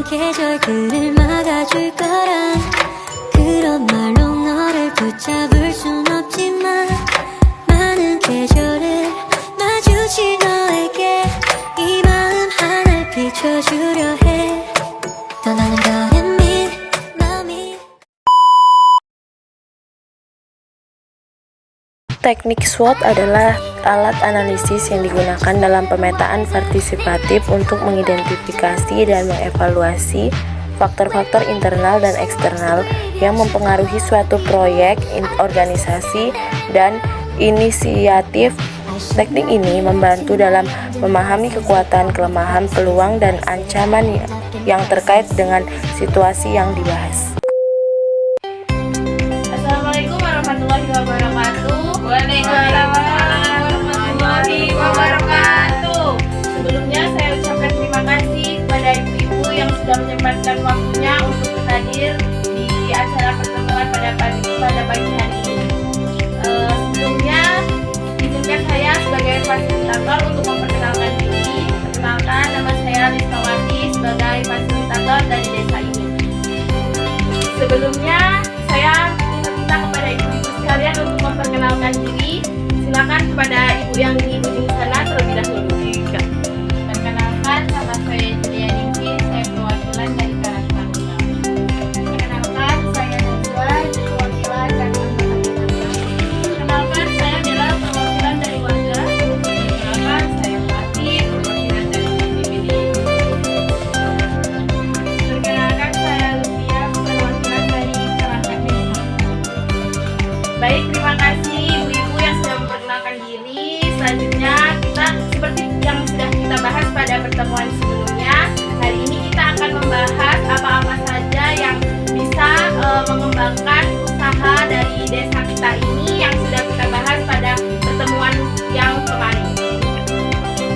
계절들을 막아줄 거란 그런 말로 너를 붙잡을 순 없지만 많은 계절을 마주친 너에게 이 마음 하나 비춰주려 해 떠나는 거는 마음이. Teknik SWOT adalah alat analisis yang digunakan dalam pemetaan partisipatif untuk mengidentifikasi dan mengevaluasi faktor-faktor internal dan eksternal yang mempengaruhi suatu proyek, organisasi, dan inisiatif. Teknik ini membantu dalam memahami kekuatan, kelemahan, peluang, dan ancaman yang terkait dengan situasi yang dibahas. Assalamualaikum warahmatullahi wabarakatuh. Waalaikumsalam warahmatullahi wabarakatuh. Sebelumnya saya ucapkan terima kasih kepada ibu-ibu yang sudah menyempatkan waktunya untuk hadir di acara pertemuan pada pagi hari ini. Sebelumnya izinkan saya sebagai fasilitator untuk memperkenalkan diri. Perkenalkan, nama saya Rizkawati sebagai fasilitator dari desa ini. Sebelumnya saya minta kepada ibu-ibu sekalian untuk memperkenalkan diri. Silakan kepada ibu yang di ujung sana terlebih dahulu. Perkenalkan, nama saya Julia Ningki, saya perwakilan dari Karangtaruna. Perkenalkan, saya Najwa, perwakilan dari Perkenalkan, saya Bella, perwakilan dari warga. Perkenalkan, saya Fatih, perwakilan dari BPBD. Perkenalkan, saya Lufia, perwakilan dari perangkat desa. Baik, terima kasih ibu-ibu yang sudah memperkenalkan diri. Selanjutnya kita seperti yang sudah kita bahas pada pertemuan sebelumnya, hari ini kita akan membahas apa-apa saja yang bisa mengembangkan usaha dari desa kita ini yang sudah kita bahas pada pertemuan yang kemarin.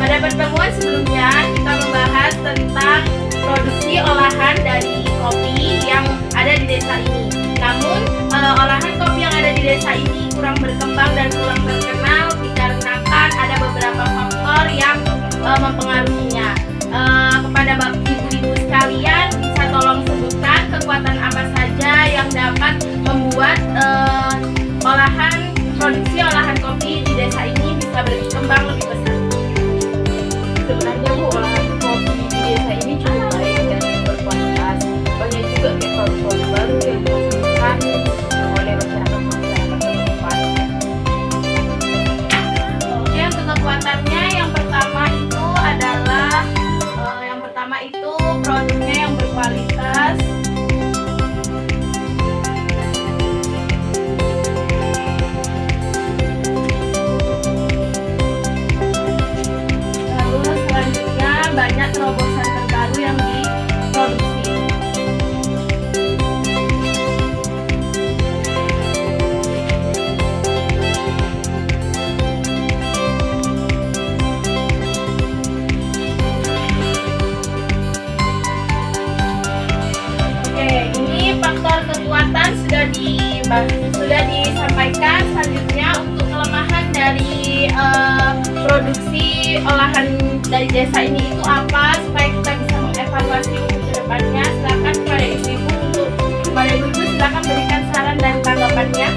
Pada pertemuan sebelumnya kita membahas tentang produksi olahan dari kopi yang ada di desa ini. Namun olahan kopi yang ada di desa ini kurang berkembang dan kurang terkenal dikarenakan ada beberapa faktor yang mempengaruhinya. Kepada ibu-ibu sekalian, bisa tolong sebutkan kekuatan apa saja yang dapat membuat produksi olahan kopi di desa ini bisa berkembang lebih besar. Sebenarnya Bu, olahan kopi di desa ini cukup baik dan berkualitas. Banyak juga produk baru yang dihasilkan oleh masyarakat setempat. Oke, untuk kekuatannya yang pertama itu produknya yang berkualitas. Lalu selanjutnya banyak terobosan terbaru yang diproduksi. Faktor kekuatan sudah disampaikan. Selanjutnya untuk kelemahan dari produksi olahan dari desa ini itu apa, supaya kita bisa mengevaluasi untuk kedepannya. Silakan kepada ibu-ibu silakan berikan saran dan tanggapannya.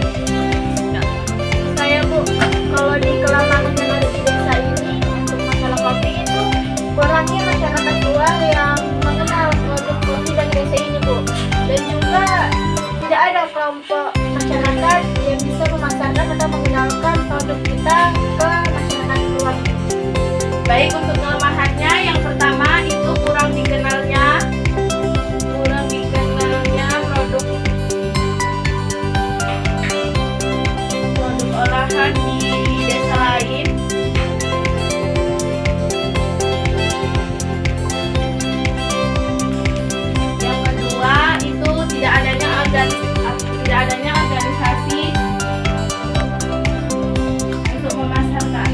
Saya Bu, kalau di kelemahan yang ada di desa ini untuk masalah kopi itu kurangnya masyarakat luar yang mengenal produk kopi dari desa ini Bu, dan juga tidak ada kelompok masyarakat yang bisa memasarkan atau mengenalkan produk kita ke masyarakat luar. Baik, untuk kelemahannya yang pertama itu kurang dikenalnya produk olahan di desa lain. Yang kedua itu tidak adanya organisasi untuk memasarkan.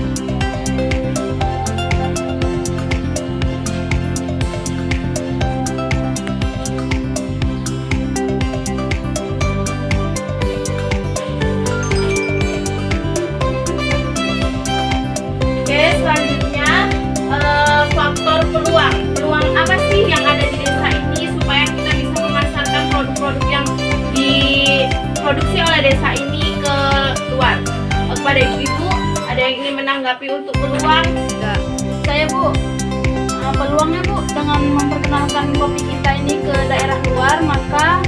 Tapi untuk peluang enggak. Saya Bu, peluangnya Bu dengan memperkenalkan kopi kita ini ke daerah luar, maka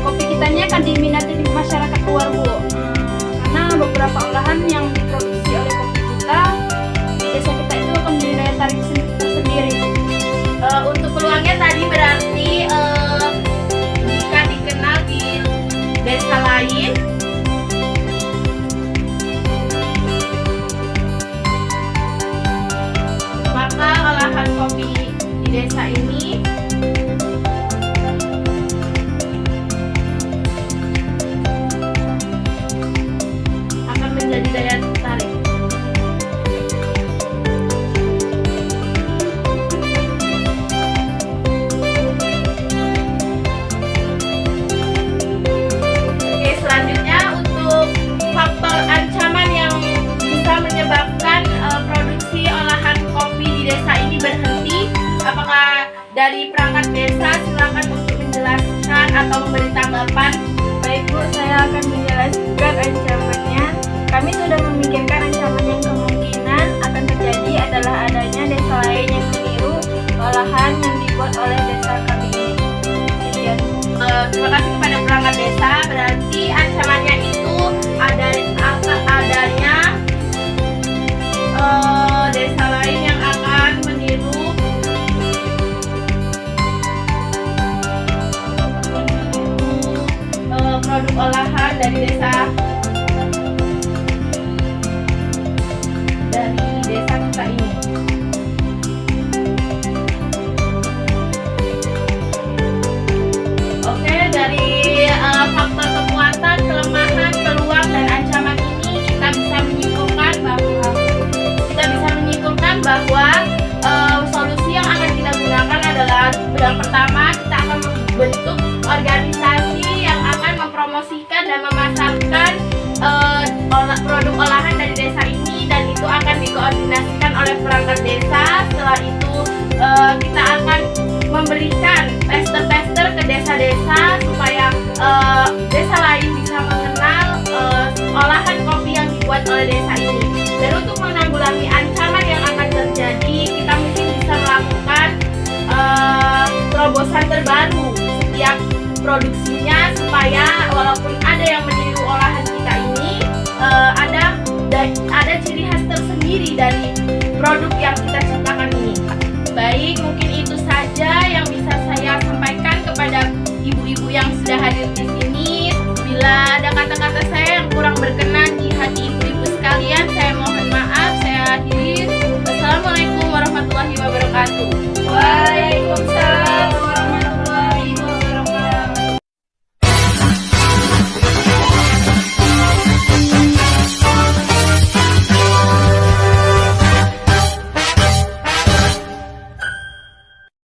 kopi kita ini akan diminati di masyarakat luar Bu. Karena beberapa olahan yang diproduksi oleh kopi kita di desa kita itu akan menjadi daya tarik tersendiri Bu. Untuk peluangnya tadi berarti jika dikenal di desa lain, maka olahan kopi di desa ini akan menjadi daya tarik. Oke, selanjutnya untuk faktor ancaman yang bisa menyebabkan produksi olahan kopi di desa ini berhenti. Apakah dari perangkat desa? Silakan untuk menjelaskan atau memberi tanggapan. Baik Bu, saya akan menjelaskan ancamannya. Kami sudah memikirkan ancaman yang kemungkinan akan terjadi adalah adanya desa lain yang meniru olahan yang dibuat oleh desa kami ini. Sekian. Terima kasih kepada perangkat desa. Berarti ancamannya itu adanya desa lain yang akan meniru produk olahan dari desa kita ini. Oke, dari faktor kekuatan, kelemahan, peluang dan ancaman ini kita bisa menyimpulkan bahwa solusi yang akan kita gunakan adalah yang pertama, kita akan membentuk organisasi yang akan mempromosikan dan memasarkan produk olahan dari desa ini, dan itu akan dikoordinasikan oleh perangkat desa. Setelah itu kita akan memberikan tester-tester ke desa-desa supaya desa lain bisa mengenal olahan kopi yang dibuat oleh desa ini. Dan untuk menanggulangi ancaman yang akan terjadi, kita mungkin bisa melakukan terobosan terbaru setiap produksinya, supaya walaupun ada yang meniru olahan kita ini, ada ciri khas tersendiri dari produk yang kita ciptakan ini. Baik, mungkin itu saja